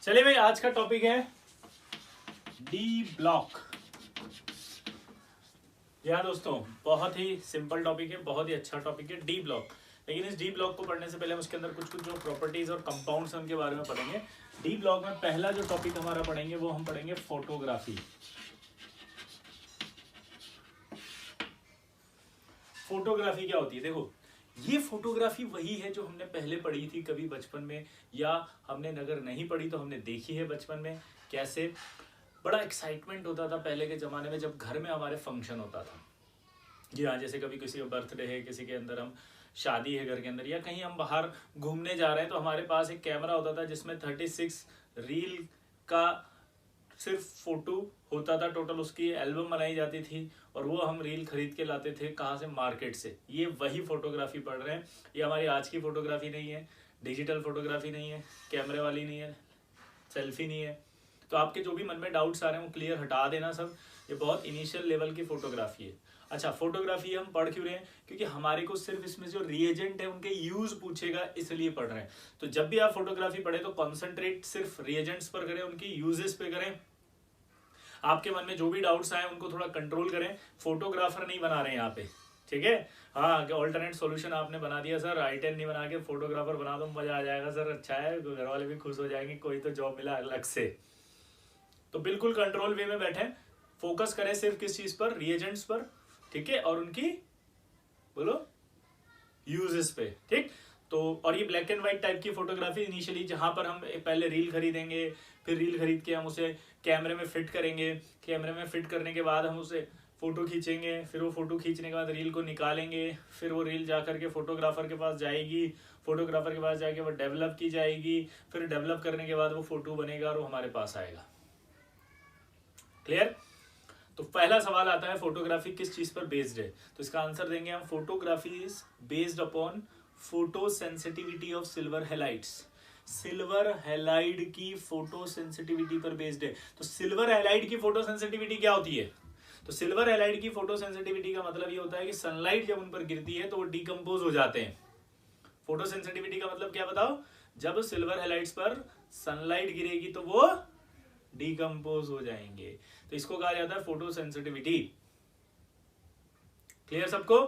चलिए भाई, आज का टॉपिक है डी ब्लॉक। यहाँ दोस्तों बहुत ही सिंपल टॉपिक है, बहुत ही अच्छा टॉपिक है डी ब्लॉक। लेकिन इस डी ब्लॉक को पढ़ने से पहले हम उसके अंदर कुछ जो प्रॉपर्टीज और कंपाउंड्स हैं उनके बारे में पढ़ेंगे। डी ब्लॉक में पहला जो टॉपिक हमारा पढ़ेंगे वो हम पढ़ेंगे फोटोग्राफी। फोटोग्राफी क्या होती है? देखो, ये फोटोग्राफी वही है जो हमने पहले पढ़ी थी कभी बचपन में, या हमने अगर नहीं पढ़ी तो हमने देखी है बचपन में। कैसे बड़ा एक्साइटमेंट होता था पहले के ज़माने में जब घर में हमारे फंक्शन होता था। जी हाँ, जैसे कभी किसी का बर्थडे है, किसी के अंदर हम शादी है घर के अंदर, या कहीं हम बाहर घूमने जा रहे हैं तो हमारे पास एक कैमरा होता था जिसमें 36 रील का सिर्फ फोटो होता था। टोटल उसकी एल्बम बनाई जाती थी और वो हम रील खरीद के लाते थे। कहाँ से? मार्केट से। ये वही फोटोग्राफी पढ़ रहे हैं। ये हमारी आज की फोटोग्राफी नहीं है, डिजिटल फोटोग्राफी नहीं है, कैमरे वाली नहीं है, सेल्फी नहीं है। तो आपके जो भी मन में डाउट्स आ रहे हैं वो क्लियर हटा देना सब। ये बहुत इनिशियल लेवल की फोटोग्राफी है। अच्छा, फोटोग्राफी हम पढ़ क्यों रहे हैं? क्योंकि हमारे को सिर्फ इसमें जो रिएजेंट है उनके यूज पूछेगा, इसलिए पढ़ रहे हैं। तो जब भी आप फोटोग्राफी पढ़े तो कॉन्सेंट्रेट सिर्फ रिएजेंट्स पर करें, उनकी यूजेस पे करें। आपके मन में जो भी डाउट्स आए उनको थोड़ा कंट्रोल करें। फोटोग्राफर नहीं बना रहे हैं यहाँ पे, ठीक है? हाँ, ऑल्टरनेट सॉल्यूशन आपने बना दिया सर, I10 नहीं बना के फोटोग्राफर बना दो, मजा आ जाएगा सर। अच्छा है, घर वाले भी खुश हो जाएंगे, कोई तो जॉब मिला अलग से। तो बिल्कुल कंट्रोल वे में बैठे, फोकस करें सिर्फ किस चीज पर? रिएजेंट्स पर, ठीक है, और उनकी बोलो यूजेस पे, ठीक। तो और ये ब्लैक एंड व्हाइट टाइप की फोटोग्राफी इनिशियली, जहां पर हम पहले रील खरीदेंगे, फिर रील खरीद के हम उसे कैमरे में फिट करेंगे। कैमरे में फिट करने के बाद हम उसे फोटो खींचेंगे, फिर वो फोटो खींचने के बाद रील को निकालेंगे, फिर वो रील जाकर के फोटोग्राफर के पास जाएगी, फोटोग्राफर के पास जाके वो डेवलप की जाएगी, फिर डेवलप करने के बाद वो फोटो बनेगा और वो हमारे पास आएगा। क्लियर? तो पहला सवाल आता है, फोटोग्राफी किस चीज पर बेस्ड है? तो इसका आंसर देंगे हम, photography is based upon photo sensitivity of silver halides. Silver halide की फोटो सेंसिटिविटी पर बेस्ड है। तो सिल्वर हैलाइड की फोटो सेंसिटिविटी क्या होती है? तो सिल्वर हैलाइड की फोटो सेंसिटिविटी का मतलब ये होता है कि सनलाइट जब उन पर गिरती है तो वो डिकम्पोज हो जाते हैं। फोटो सेंसिटिविटी का मतलब क्या बताओ? जब सिल्वर हैलाइड्स पर सनलाइट गिरेगी तो वो डिकम्पोज हो जाएंगे। तो इसको कहा जाता है फोटो सेंसिटिविटी। क्लियर सबको?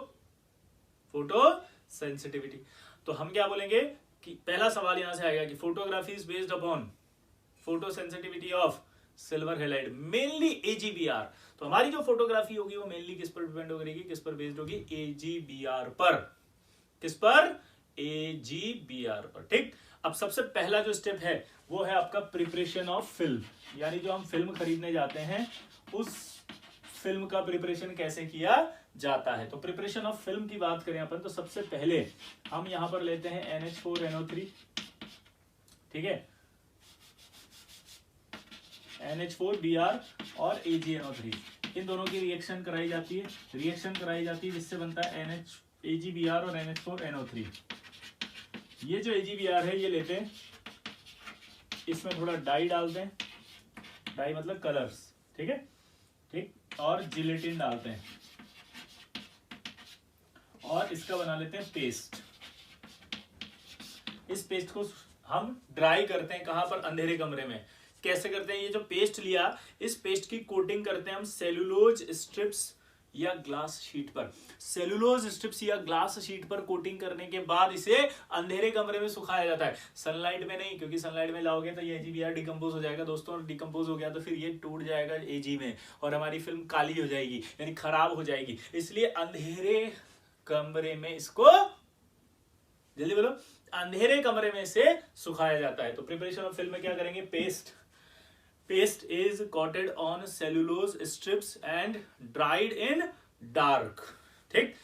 Photo sensitivity. तो हम क्या बोलेंगे कि पहला सवाल यहां से आएगा कि photography is based upon photo sensitivity of silver halide, mainly AGBR। तो हमारी जो फोटोग्राफी होगी वो मेनली किस पर डिपेंड करेगी? किस पर बेस्ड होगी? AGBR पर। किस पर? AGBR पर, ठीक। अब सबसे पहला जो स्टेप है वो है आपका प्रिपरेशन ऑफ फिल्म, यानी जो हम फिल्म खरीदने जाते हैं उस फिल्म का प्रिपरेशन कैसे किया जाता है। तो प्रिपरेशन ऑफ फिल्म की बात करें अपन, तो सबसे पहले हम यहां पर लेते हैं NH4NO3, ठीक है, NH4Br और AgNO3, इन दोनों की रिएक्शन कराई जाती है, जिससे बनता है AgBr और NH4NO3। ये जो AgBr है ये लेते हैं, इसमें थोड़ा डाई डालते हैं, डाई मतलब कलर्स, ठीक है, ठीक, और जिलेटिन डालते हैं और इसका बना लेते हैं पेस्ट। इस पेस्ट को हम ड्राई करते हैं, कहां पर? अंधेरे कमरे में। कैसे करते हैं? ये जो पेस्ट लिया, इस पेस्ट की कोटिंग करते हैं हम सेलुलोज स्ट्रिप्स या ग्लास शीट पर। सेलुलोज स्ट्रिप्स या ग्लास शीट पर कोटिंग करने के बाद इसे अंधेरे कमरे में सुखाया जाता है, सनलाइट में नहीं, क्योंकि सनलाइट में लाओगे तो ये AGBR डिकम्पोज हो जाएगा दोस्तों, और डिकम्पोज हो गया तो फिर ये टूट जाएगा AG में और हमारी फिल्म काली हो जाएगी, यानी खराब हो जाएगी। इसलिए अंधेरे कमरे में इसको, जल्दी बोलो, अंधेरे कमरे में से सुखाया जाता है। तो प्रिपरेशन ऑफ फिल्म में क्या करेंगे? Paste is coated on cellulose strips and dried in dark, ठीक।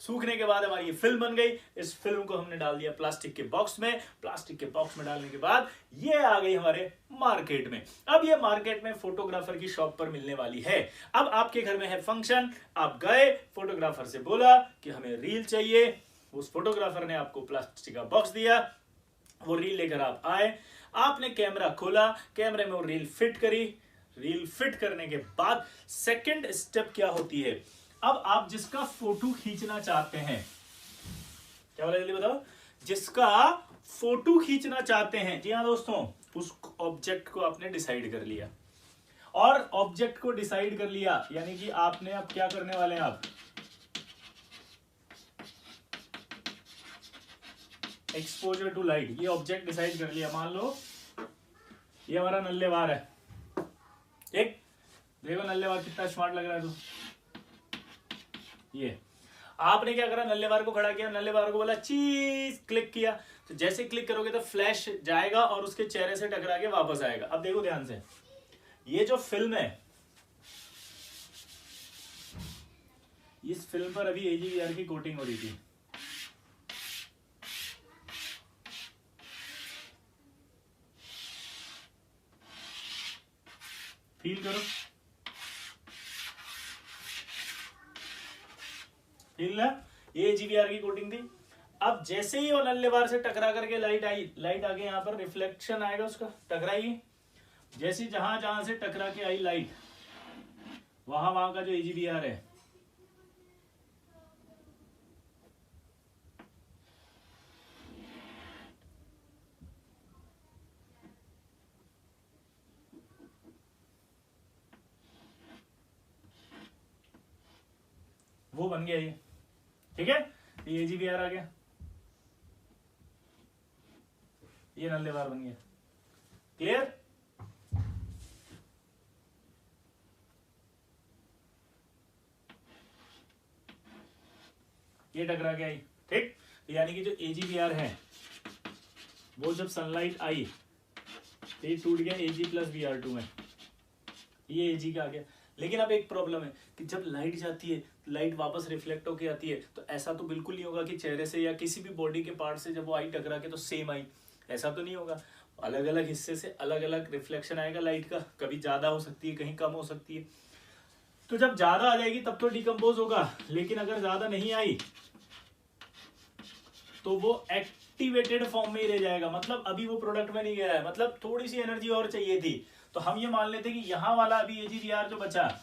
सूखने के बाद हमारी ये फिल्म बन गई। इस फिल्म को हमने डाल दिया प्लास्टिक के बॉक्स में। प्लास्टिक के बॉक्स में डालने के बाद ये आ गई हमारे मार्केट में। अब ये मार्केट में फोटोग्राफर की शॉप पर मिलने वाली है। अब आपके घर में है फंक्शन, आप गए, फोटोग्राफर से बोला कि हमें रील चाहिए, उस फोटोग्राफर ने आपको प्लास्टिक का बॉक्स दिया, वो रील लेकर आप आए, आपने कैमरा खोला, कैमरे में वो रील फिट करी। रील फिट करने के बाद सेकंड स्टेप क्या होती है? अब आप जिसका फोटो खींचना चाहते हैं, क्या बोला जल्दी बताओ? जिसका फोटो खींचना चाहते हैं, जी हाँ दोस्तों, ऑब्जेक्ट को आपने डिसाइड कर लिया, और ऑब्जेक्ट को डिसाइड कर लिया यानी कि आपने अब क्या करने वाले हैं, आप एक्सपोजर टू लाइट, ये ऑब्जेक्ट डिसाइड कर लिया। मान लो ये हमारा नल्लेवार है, ठीक, देखो नल्लेवार कितना स्मार्ट लग रहा है। तो ये आपने क्या करा, नल्लेवार को खड़ा किया, नल्लेवार को बोला चीज, क्लिक किया, तो जैसे क्लिक करोगे तो फ्लैश जाएगा और उसके चेहरे से टकरा के वापस आएगा। अब देखो ध्यान से, ये जो फिल्म है, इस फिल्म पर अभी AGVR की कोटिंग हो रही थी, फील करो, फील ना, ये AGVR की कोटिंग थी। अब जैसे ही वो नल्लेवार से टकरा करके लाइट आई, लाइट आगे यहाँ पर रिफ्लेक्शन आएगा उसका, टकराएगी, जैसे जहां जहां से टकरा के आई लाइट, वहां वहां का जो AGVR है वो बन गया ये, ठीक है, ये AGVR आ गया, ये नल्लेवार बन गया, क्लियर। ये टकरा के आई, ठीक, यानी कि जो AGVR है वो जब सनलाइट आई तो ये टूट गया Ag+Br2 में, ये Ag का आ गया। लेकिन अब एक प्रॉब्लम है कि जब लाइट जाती है, लाइट वापस रिफ्लेक्ट होके आती है, तो ऐसा तो बिल्कुल नहीं होगा कि चेहरे से या किसी भी बॉडी के पार्ट से जब वो आई टकरा के तो सेम आई, ऐसा तो नहीं होगा। अलग अलग हिस्से से अलग अलग रिफ्लेक्शन आएगा लाइट का, कभी ज्यादा हो सकती है, कहीं कम हो सकती है। तो जब ज्यादा आ जाएगी तब तो डिकम्पोज होगा, लेकिन अगर ज्यादा नहीं आई तो वो एक्टिवेटेड फॉर्म में ही रह जाएगा, मतलब अभी वो प्रोडक्ट में नहीं गया है, मतलब थोड़ी सी एनर्जी और चाहिए थी। तो हम ये मान लेते कि यहां वाला अभी AGVR जो बचा,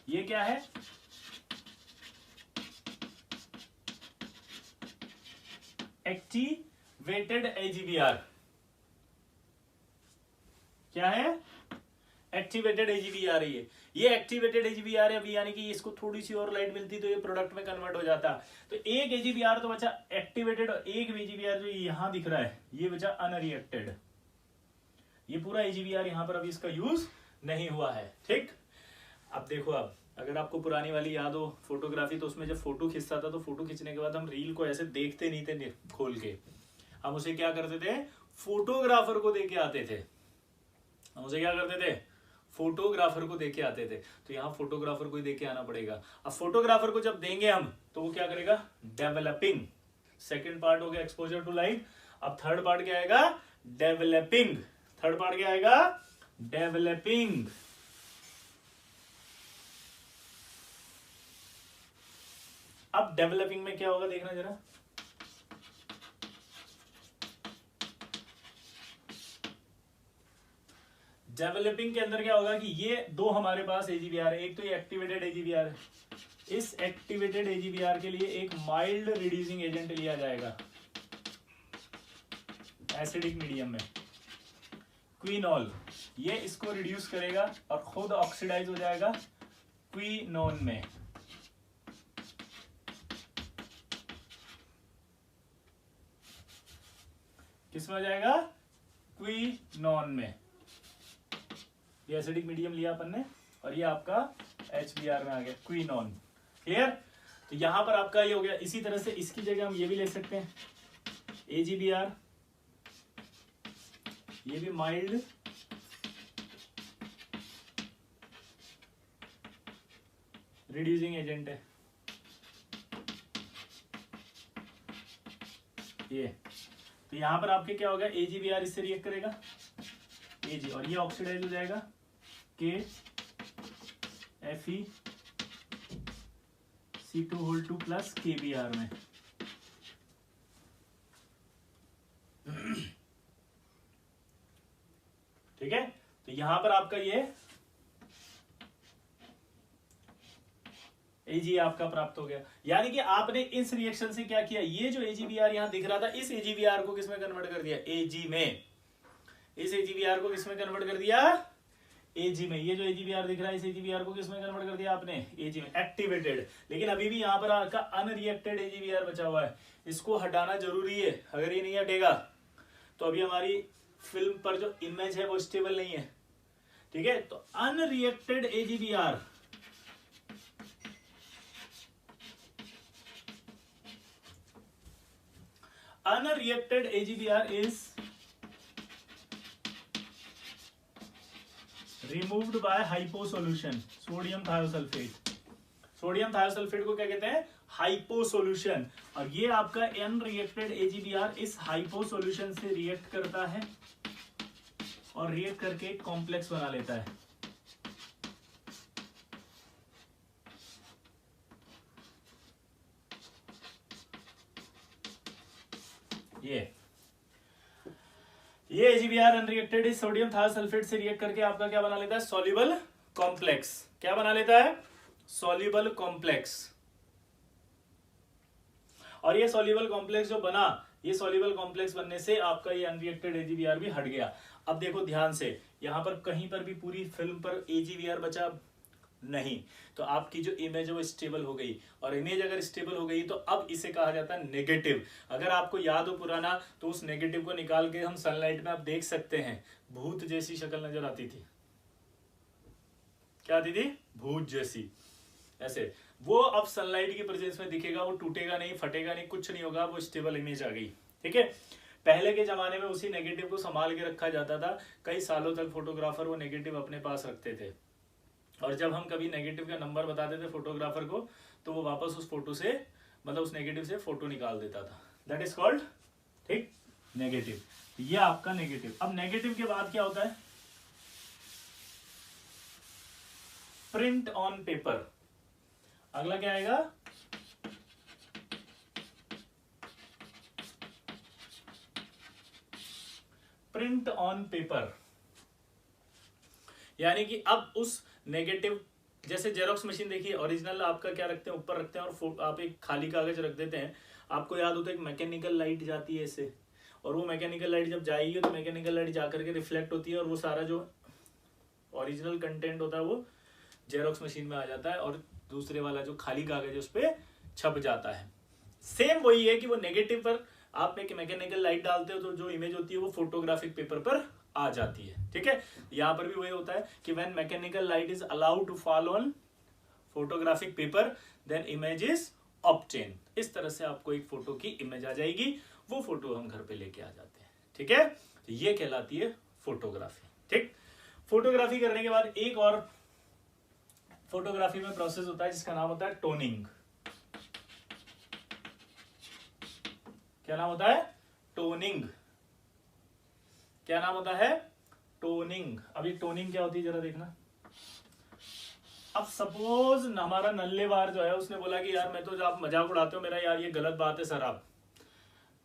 ये क्या है, एक्टिवेटेड AGVR, क्या है, एक्टिवेटेड AGVR है ये एक्टिवेटेड AGVR है अभी, यानी कि इसको थोड़ी सी और लाइट मिलती तो ये प्रोडक्ट में कन्वर्ट हो जाता। तो एक AGVR तो बचा एक्टिवेटेड, और एक AGVR जो यहां दिख रहा है ये बचा अनरिएक्टेड। ये पूरा AGVR यहां पर अभी इसका यूज नहीं हुआ है, ठीक। अब देखो, अब अगर आपको पुरानी वाली याद हो फोटोग्राफी, तो उसमें जब फोटो खींचता था तो फोटो खींचने के बाद हम रील को ऐसे देखते नहीं थे खोल के, हम उसे क्या करते थे, फोटोग्राफर को देके आते थे, हम उसे क्या करते थे, फोटोग्राफर को देके आते थे। तो यहाँ फोटोग्राफर को ही देके आना पड़ेगा। अब फोटोग्राफर को जब देंगे हम तो वो क्या करेगा, डेवलपिंग। सेकंड पार्ट हो गया एक्सपोजर टू लाइट, अब थर्ड पार्ट क्या आएगा, डेवलपिंग। थर्ड पार्ट क्या आएगा, डेवलपिंग। अब डेवलपिंग में क्या होगा देखना जरा, डेवलपिंग के अंदर क्या होगा कि ये दो हमारे पास AGVR है, एक तो ये एक्टिवेटेड AGVR है, इस एक्टिवेटेड AGVR के लिए एक माइल्ड रिड्यूसिंग एजेंट लिया जाएगा एसिडिक मीडियम में, क्विनॉल। ये इसको रिड्यूस करेगा और खुद ऑक्सीडाइज हो जाएगा क्विनोन में। किसमें हो जाएगा, क्विनोन में। ये एसिडिक मीडियम लिया अपन ने और ये आपका HBr में आ गया, क्विनोन। क्लियर। तो यहां पर आपका ये हो गया। इसी तरह से इसकी जगह हम ये भी ले सकते हैं AGBr, ये भी माइल्ड रिड्यूसिंग एजेंट है ये। तो यहां पर आपके क्या होगा, AGBr इससे रिएक्ट करेगा Ag और ये ऑक्सीडाइज हो जाएगा KFeC2 प्लस KBr में। ठीक है। तो यहां पर आपका ये Ag आपका प्राप्त हो गया। यानी कि आपने इस रिएक्शन से क्या किया, ये जो AGBr यहां दिख रहा था इस AGBr को किसमें कन्वर्ट कर दिया, Ag में। इस AGVR को किसमें कन्वर्ट कर दिया, AG में। ये जो AGVR दिख रहा है, इस AGVR को किसमें कन्वर्ट कर दिया आपने, AG में, एक्टिवेटेड। लेकिन अभी भी यहाँ पर आपका अनरिएक्टेड AGVR बचा हुआ है, इसको हटाना जरूरी है। अगर ये नहीं हटेगा तो अभी हमारी फिल्म पर जो इमेज है वो स्टेबल नहीं है, ठीक है। तो unreacted AGVR, unreacted AGVR is removed by hypo solution, sodium thiosulphate. Sodium thiosulphate को क्या कहते हैं, हाइपो सॉल्यूशन। और ये आपका अनरिएक्टेड AGVR इस हाइपो सॉल्यूशन से रिएक्ट करता है और रिएक्ट करके एक कॉम्प्लेक्स बना लेता है। ये AGVR अनरिएक्टेड इस सोडियम थायोसल्फेट से रिएक्ट करके आपका क्या बना लेता है, सॉल्युबल कॉम्प्लेक्स। क्या बना लेता है, सॉल्युबल कॉम्प्लेक्स। और ये सॉल्युबल कॉम्प्लेक्स जो बना, ये सॉल्युबल कॉम्प्लेक्स बनने से आपका ये अनरिएक्टेड AGVR भी हट गया। अब देखो ध्यान से, यहां पर कहीं पर भी पूरी फिल्म पर AGVR बचा नहीं, तो आपकी जो इमेज है वो स्टेबल हो गई। और इमेज अगर स्टेबल हो गई तो अब इसे कहा जाता है नेगेटिव। अगर आपको याद हो पुराना, तो उस नेगेटिव को निकाल के हम सनलाइट में आप देख सकते हैं, भूत जैसी शक्ल नजर आती थी। क्या आती थी, भूत जैसी, ऐसे। वो अब सनलाइट की प्रेजेंस में दिखेगा, वो टूटेगा नहीं, फटेगा नहीं, कुछ नहीं होगा, वो स्टेबल इमेज आ गई, ठीक है। पहले के जमाने में उसी नेगेटिव को संभाल के रखा जाता था, कई सालों तक फोटोग्राफर वो नेगेटिव अपने पास रखते थे। और जब हम कभी नेगेटिव का नंबर बताते थे फोटोग्राफर को, तो वो वापस उस फोटो से, मतलब उस नेगेटिव से फोटो निकाल देता था। दैट इज कॉल्ड, ठीक, नेगेटिव। ये आपका नेगेटिव। अब नेगेटिव के बाद क्या होता है, प्रिंट ऑन पेपर। अगला क्या आएगा, प्रिंट ऑन पेपर। यानी कि अब उस नेगेटिव, जैसे जेरोक्स मशीन देखिए, ओरिजिनल आपका क्या रखते हैं, ऊपर रखते हैं, और आप एक खाली कागज रख देते हैं। आपको याद होता है एक मैकेनिकल लाइट जाती है इससे, और वो मैकेनिकल लाइट जब जाएगी तो मैकेनिकल लाइट जाकर के रिफ्लेक्ट होती है, और वो सारा जो ओरिजिनल कंटेंट होता है वो जेरोक्स मशीन में आ जाता है, और दूसरे वाला जो खाली कागज है उस पर छप जाता है। सेम वही है कि वो नेगेटिव पर आप एक मैकेनिकल लाइट डालते हो तो जो इमेज होती है वो फोटोग्राफिक पेपर पर आ जाती है, ठीक है। यहाँ पर भी वही होता है कि when mechanical light is allowed to fall on photographic paper, then image is obtain. इस तरह से आपको एक फोटो की इमेज आ जाएगी, वो फोटो हम घर पे लेके आ जाते हैं, ठीक है। तो ये कहलाती है फोटोग्राफी, ठीक। फोटोग्राफी करने के बाद एक और फोटोग्राफी में प्रोसेस होता है जिसका नाम होता है टोनिंग। क्या नाम होता है, टोनिंग। क्या नाम होता है, टोनिंग। अभी टोनिंग क्या होती है जरा देखना। अब सपोज हमारा नल्लेवार जो है, उसने बोला कि यार मैं तो, आप मजाक उड़ाते हो मेरा, यार ये गलत बात है सर। आप,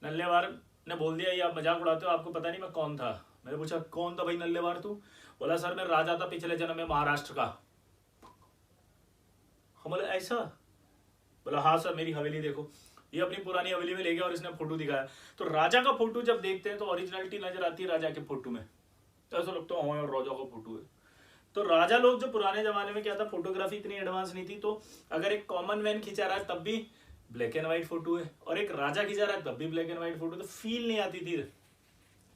नल्लेवार ने बोल दिया ये आप मजाक उड़ाते हो, आपको पता नहीं मैं कौन था। मैंने पूछा कौन था भाई नल्लेवार तू? बोला सर मैं राजा था पिछले जन्म में महाराष्ट्र का। हम बोले ऐसा? बोला हाँ सर मेरी हवेली देखो। ये अपनी पुरानी हवेली में ले गया और इसने फोटो दिखाया। तो राजा का फोटो जब देखते हैं तो ओरिजिनलिटी नजर आती है राजा के फोटो में, ऐसा लगता है हाँ राजा का फोटो है। तो राजा लोग जो पुराने जमाने में क्या था, फोटोग्राफी इतनी एडवांस नहीं थी, तो अगर एक कॉमन मैन खिंचा रहा है तब भी ब्लैक एंड व्हाइट फोटो है, और एक राजा खिंचा रहा है तब भी ब्लैक एंड व्हाइट फोटो, तो फील नहीं आती थी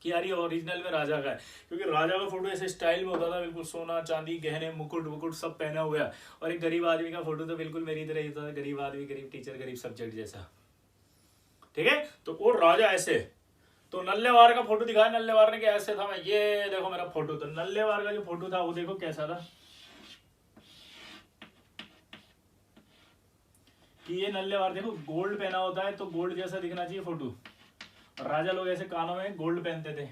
कि यार ये ओरिजिनल में राजा का है। क्योंकि राजा का फोटो ऐसे स्टाइल में होता था, बिल्कुल सोना चांदी गहने मुकुट वुकुट सब पहना हुआ है, और एक गरीब आदमी का फोटो तो बिल्कुल मेरी तरह ही था, गरीब आदमी गरीब टीचर गरीब सब्जेक्ट जैसा, ठीक है। तो वो राजा ऐसे, तो नल्लेवार का फोटो दिखाया, नल्लेवार ने क्या ऐसे था, मैं ये देखो मेरा फोटो। तो नल्लेवार का जो फोटो था वो देखो कैसा था, कि ये नल्लेवार देखो गोल्ड पहना होता है तो गोल्ड जैसा दिखना चाहिए फोटो, और राजा लोग ऐसे कानों में गोल्ड पहनते थे।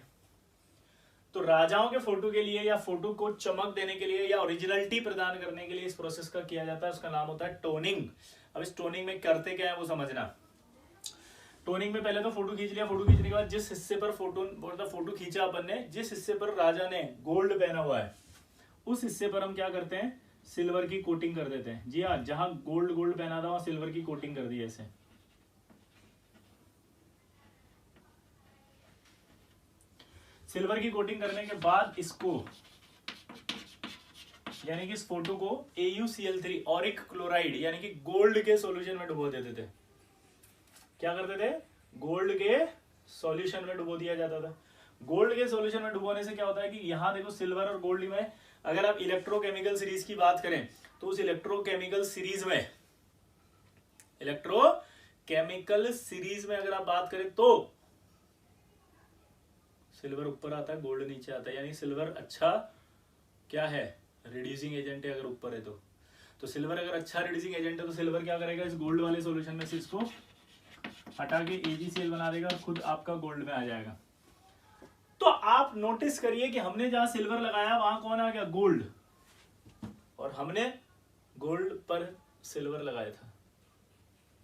तो राजाओं के फोटो के लिए या फोटो को चमक देने के लिए या ओरिजिनलिटी प्रदान करने के लिए इस प्रोसेस का किया जाता है, उसका नाम होता है टोनिंग। अब इस टोनिंग में करते क्या है वो समझना। टोनिंग में पहले तो फोटो खींच लिया, फोटो खींचने के बाद जिस हिस्से पर फोटो खींचा अपन ने, जिस हिस्से पर राजा ने गोल्ड पहना हुआ है उस हिस्से पर हम क्या करते हैं, सिल्वर की कोटिंग कर देते हैं। जी हाँ, जहां गोल्ड पहना था वहां सिल्वर की कोटिंग कर दी ऐसे। सिल्वर की कोटिंग करने के बाद इसको यानी कि इस फोटो को AuCl3 ऑरिक क्लोराइड यानी कि गोल्ड के सॉल्यूशन में डुबो देते थे। क्या करते थे? गोल्ड के सॉल्यूशन में डुबो दिया जाता था। गोल्ड के सॉल्यूशन में डुबोने से क्या होता है कि यहाँ देखो सिल्वर और गोल्ड में अगर आप इलेक्ट्रोकेमिकल सीरीज की बात करें तो उस इलेक्ट्रोकेमिकल सीरीज में अगर आप बात करें तो सिल्वर ऊपर आता है, गोल्ड नीचे आता है। यानी सिल्वर अच्छा क्या है? रिड्यूसिंग एजेंट है। अगर ऊपर है तो सिल्वर अगर अच्छा रिड्यूसिंग एजेंट है तो सिल्वर क्या करेगा? इस गोल्ड वाले सॉल्यूशन में से इसको हटा के AgCl बना देगा और खुद आपका गोल्ड में आ जाएगा। तो आप नोटिस करिए कि हमने जहां सिल्वर लगाया वहां कौन आ गया? गोल्ड। और हमने गोल्ड पर सिल्वर लगाया था।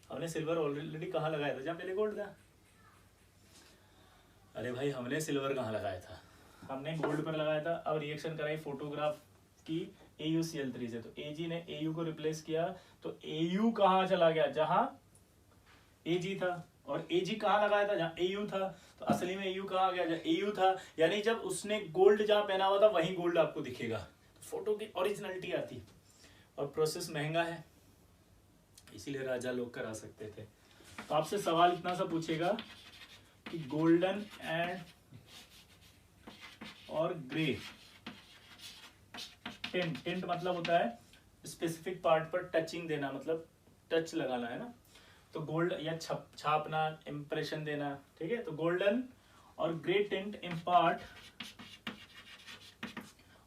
हमने सिल्वर ऑलरेडी कहां लगाया था? जहां पहले गोल्ड था। अरे भाई हमने सिल्वर कहां लगाया था? हमने गोल्ड पर लगाया था। अब रिएक्शन कराई फोटोग्राफ की AuCl3 से, तो Ag ने Au को रिप्लेस किया तो Au कहां चला गया? जहां Ag था। और Ag कहां लगाया था? जहां Au था। तो असली में Au कहां आ गया? जहां Au था। यानी जब उसने गोल्ड जहां पहना हुआ था वहीं गोल्ड आपको दिखेगा, तो फोटो की ओरिजिनलिटी आती। और प्रोसेस महंगा है इसीलिए राजा लोग करा सकते थे। तो आपसे सवाल इतना सा पूछेगा कि गोल्डन एंड और ग्रे टिंट मतलब होता है स्पेसिफिक पार्ट पर टचिंग देना, मतलब टच लगाना है ना। तो गोल्ड या छापना, इंप्रेशन देना, ठीक है। तो गोल्डन और grey tint impart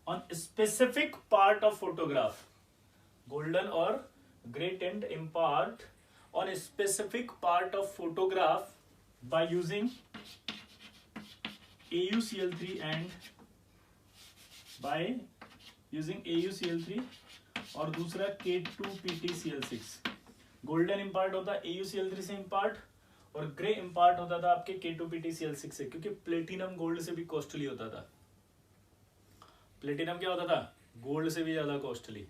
on specific part of photograph. Golden और grey tint impart on specific part of photograph by using AuCl3 and by using AuCl3 और दूसरा K2PtCl6। गोल्डन इम्पार्ट होता है AuCl3 से इम्पार्ट और ग्रे इम्पार्ट होता था आपके K2PtCl6 से, क्योंकि प्लेटिनम गोल्ड से भी कॉस्टली होता था। प्लेटिनम क्या होता था? गोल्ड से भी ज्यादा कॉस्टली।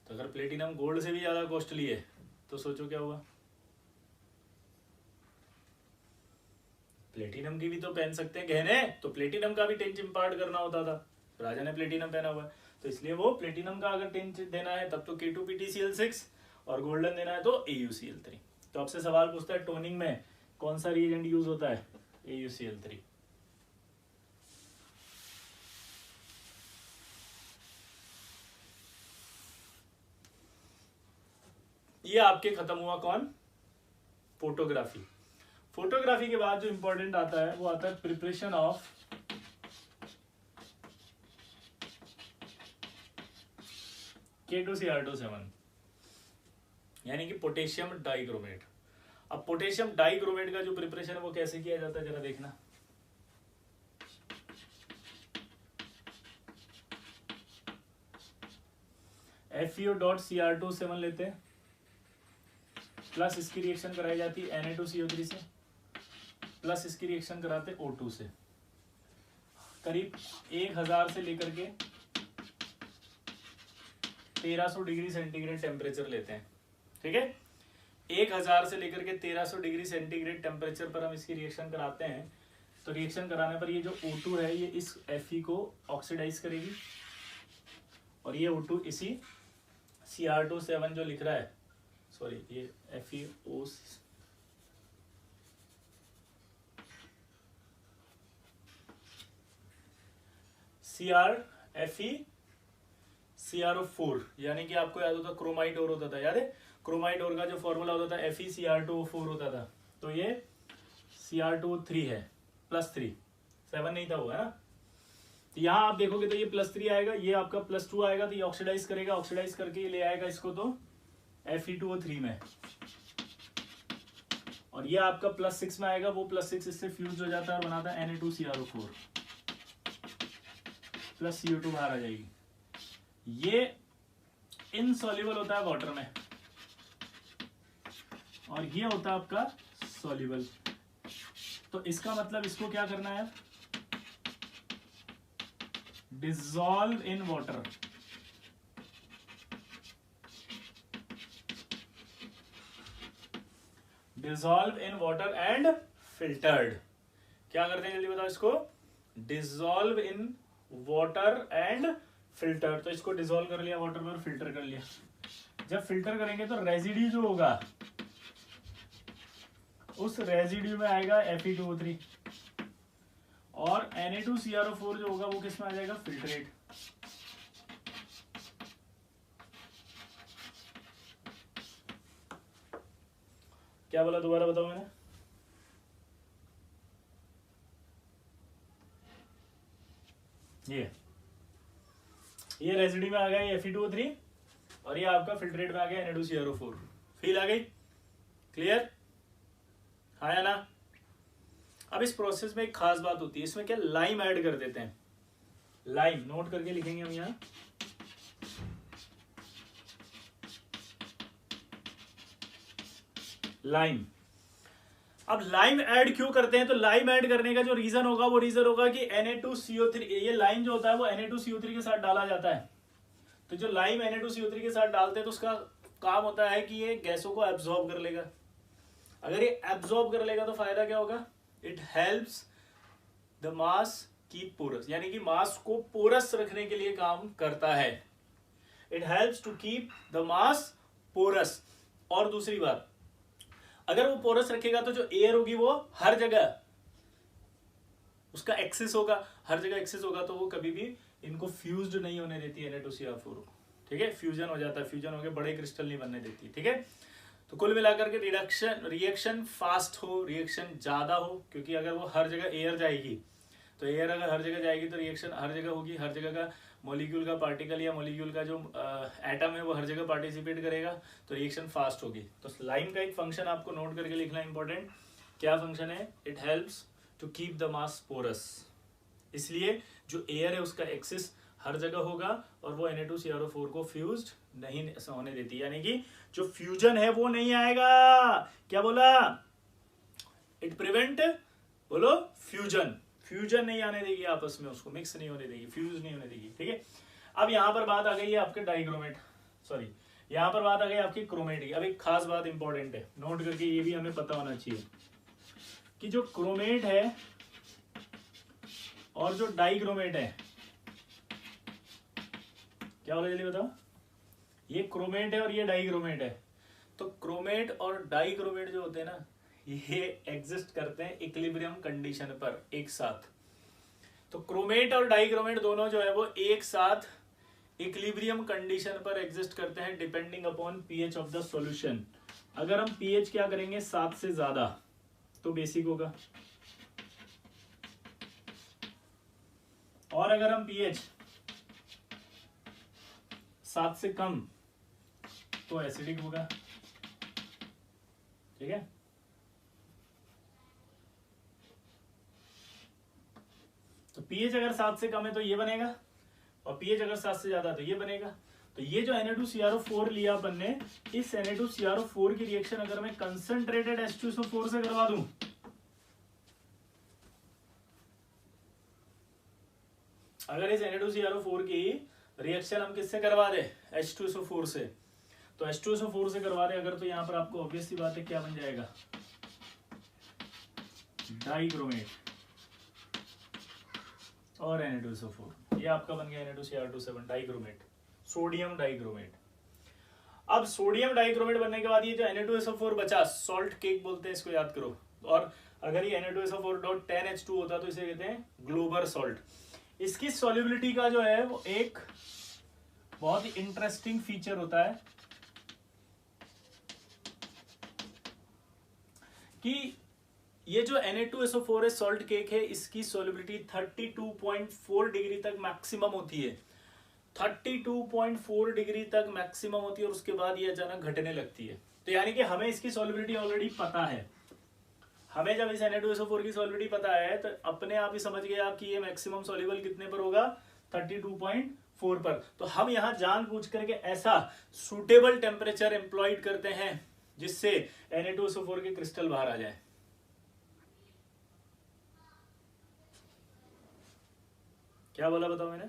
तो अगर प्लेटिनम गोल्ड से भी ज्यादा कॉस्टली है तो सोचो क्या हुआ? प्लेटिनम की भी तो पहन सकते हैं गहने, तो प्लेटिनम का भी टिंच इम्पार्ट करना होता था। राजा ने प्लेटिनम पहना हुआ है तो इसलिए वो प्लेटिनम का अगर टिंच देना है तब तो K2PtCl6 और गोल्डन देना है तो AuCl3। तो आपसे सवाल पूछता है टोनिंग में कौन सा रिएजेंट यूज होता है? AuCl3। ये आपके खत्म हुआ कौन? फोटोग्राफी। फोटोग्राफी के बाद जो इंपॉर्टेंट आता है वो आता है प्रिपरेशन ऑफ K2Cr27 यानी कि पोटेशियम डाइक्रोमेट। अब पोटेशियम डाइक्रोमेट का जो प्रिपरेशन है वो कैसे किया जाता है जरा देखना। FeO.Cr27 लेते हैं प्लस इसकी रिएक्शन कराई जाती है Na2CO3 से प्लस इसकी रिएक्शन कराते O2 से। करीब 1000 से लेकर के 1300 डिग्री सेंटीग्रेड टेम्परेचर लेते हैं, ठीक है। 1000 से लेकर के 1300 डिग्री सेंटीग्रेड टेम्परेचर पर हम इसकी रिएक्शन कराते हैं। तो रिएक्शन कराने पर ये जो O2 है ये इस Fe को ऑक्सीडाइज करेगी और ये O2 इसी Cr27 जो लिख रहा है, सॉरी ये FeO CrO4 यानी कि आपको याद होता क्रोमाइड और होता था, याद है? क्रोमाइड और का जो फॉर्मूला होता था FeCr2O4 होता था। तो ये Cr2O3 है +3, 7 नहीं था वो, है ना। तो यहाँ आप देखोगे तो ये +3 आएगा, ये आपका +2 आएगा, तो ये ऑक्सीडाइज करेगा, ऑक्सीडाइज करके ये ले आएगा इसको तो Fe2O3 में, और ये आपका +6 में आएगा, वो +6 इससे फ्यूज हो जाता है और बनाता है Na2CrO4 प्लस CO2 बाहर आ जाएगी। ये इनसॉल्युबल होता है वाटर में और ये होता है आपका सॉल्युबल। तो इसका मतलब इसको क्या करना है? Dissolve in water. Dissolve in water and filtered. क्या करते हैं जल्दी बताओ इसको? Dissolve in water and filter. तो इसको डिसॉल्व कर लिया वाटर में और फिल्टर कर लिया। जब फिल्टर करेंगे तो रेजिड्यू जो होगा उस रेजिड्यू में आएगा Fe2O3 और Na2CrO4 जो होगा वो किस में आ जाएगा, फिल्ट्रेट। क्या बोला दोबारा बताओ मैंने? ये रेजिड्यू में आ गया ये Fe2O3 और ये आपका फिल्ट्रेट में आ गया Na2CrO4। फील आ गई? क्लियर? हाँ या ना? अब इस प्रोसेस में एक खास बात होती है, इसमें क्या लाइम ऐड कर देते हैं। लाइम नोट करके लिखेंगे हम यहाँ, लाइम। अब लाइम ऐड क्यों करते हैं? तो लाइम ऐड करने का जो रीजन होगा वो रीजन होगा कि Na2CO3, ये लाइम जो होता है वो Na2CO3 के साथ डाला जाता है। तो जो लाइम Na2CO3 के साथ डालते हैं तो उसका काम होता है कि ये गैसों को एब्जॉर्ब कर लेगा। अगर ये एब्जॉर्ब कर लेगा तो फायदा क्या होगा? It helps the mass keep porous, यानी कि मास को पोरस रखने के लिए काम करता है। It helps to keep the mass porous. और दूसरी बात, अगर वो पोरस रखेगा तो जो एयर होगी वो हर जगह उसका एक्सेस होगा, हर जगह एक्सेस होगा, तो वो कभी भी इनको फ्यूज्ड नहीं होने देती है Na2CrO4। ठीक है, फ्यूजन हो जाता है, फ्यूजन होकर बड़े क्रिस्टल नहीं बनने देती। ठीक है, तो कुल मिलाकर के रिएक्शन फास्ट हो, रिएक्शन ज्यादा हो, क्योंकि अगर वो हर जगह एयर जाएगी तो एयर अगर हर जगह जाएगी तो रिएक्शन हर जगह होगी, हर जगह का मॉलिक्यूल का पार्टिकल या मॉलिक्यूल का जो एटम है वो हर जगह पार्टिसिपेट करेगा, तो रिएक्शन फास्ट होगी। तो लाइम का एक फंक्शन आपको नोट करके लिखना इंपॉर्टेंट। क्या फंक्शन है? It helps to keep the mass porous. इसलिए जो एयर है उसका एक्सेस हर जगह होगा और वो Na2CrO4 को फ्यूज्ड नहीं होने देती, यानी कि जो फ्यूजन है वो नहीं आएगा। क्या बोला? इट प्रिवेंट, बोलो, फ्यूजन नहीं आने देगी आपस में, उसको मिक्स नहीं होने देगी, फ्यूज नहीं होने देगी। ठीक है, अब यहां पर बात आ गई है आपके डाइक्रोमेट, सॉरी यहां पर बात आ गई आपकी क्रोमेट की। अब एक खास बात इंपॉर्टेंट है, नोट करके ये भी हमें पता होना चाहिए कि जो क्रोमेट है और जो डाइक्रोमेट है, क्या बोला जल्दी बताओ? ये क्रोमेट है और ये डाइक्रोमेट है। तो क्रोमेट और डाइक्रोमेट जो होते हैं ना, ये एग्जिस्ट करते हैं इक्विलिब्रियम कंडीशन पर एक साथ। तो क्रोमेट और डाइक्रोमेट दोनों जो है वो एक साथ इक्विलिब्रियम कंडीशन पर एग्जिस्ट करते हैं depending upon pH of the solution. अगर हम पीएच क्या करेंगे 7 से ज्यादा तो बेसिक होगा, और अगर हम पीएच 7 से कम तो एसिडिक होगा। ठीक है, तो पीएच अगर 7 से कम है तो ये बनेगा, और पीएच अगर 7 से ज्यादा तो ये बनेगा। तो ये जो Na2CrO4 लिया अपन ने, इस Na2CrO4 की रिएक्शन अगर मैं कंसंट्रेटेड H2SO4 से करवा दूं, अगर इस Na2CrO4 की रिएक्शन हम किससे करवा दे? H2SO4 से। तो H2SO4 से करवा दे अगर, तो यहां पर आपको ऑब्वियस सी बात है क्या बन जाएगा? डाइक्रोमेट और Na2SO4, ये आपका बन गया Na2Cr27 डाइक्रोमेट, सोडियम डाइक्रोमेट। अब सोडियम डाइक्रोमेट बनने के बाद ये जो Na2SO4 बचा, सॉल्ट केक बोलते हैं इसको, याद करो। और अगर ये Na2SO4.10H2 होता तो इसे कहते हैं ग्लोबर सॉल्ट। इसकी सॉल्युबिलिटी का जो है वो एक बहुत ही इंटरेस्टिंग फीचर होता है कि ये जो Na2SO4 है, सॉल्ट केक है, इसकी सॉल्युबिलिटी 32.4 डिग्री तक मैक्सिमम होती है। 32.4 डिग्री तक मैक्सिमम होती है और उसके बाद ये अचानक घटने लगती है। तो यानी कि हमें इसकी सॉल्युबिलिटी ऑलरेडी पता है। हमें जब इस Na2SO4 की सॉल्युबिलिटी पता है तो अपने आप ही समझ गए आप कि ये मैक्सिमम सॉल्युबल कितने पर होगा? 32.4 पर। तो हम यहां जानबूझ करके ऐसा सुटेबल टेम्परेचर एम्प्लॉयड करते हैं जिससे Na2SO4 के क्रिस्टल बाहर आ जाए। क्या बोला बताओ मैंने?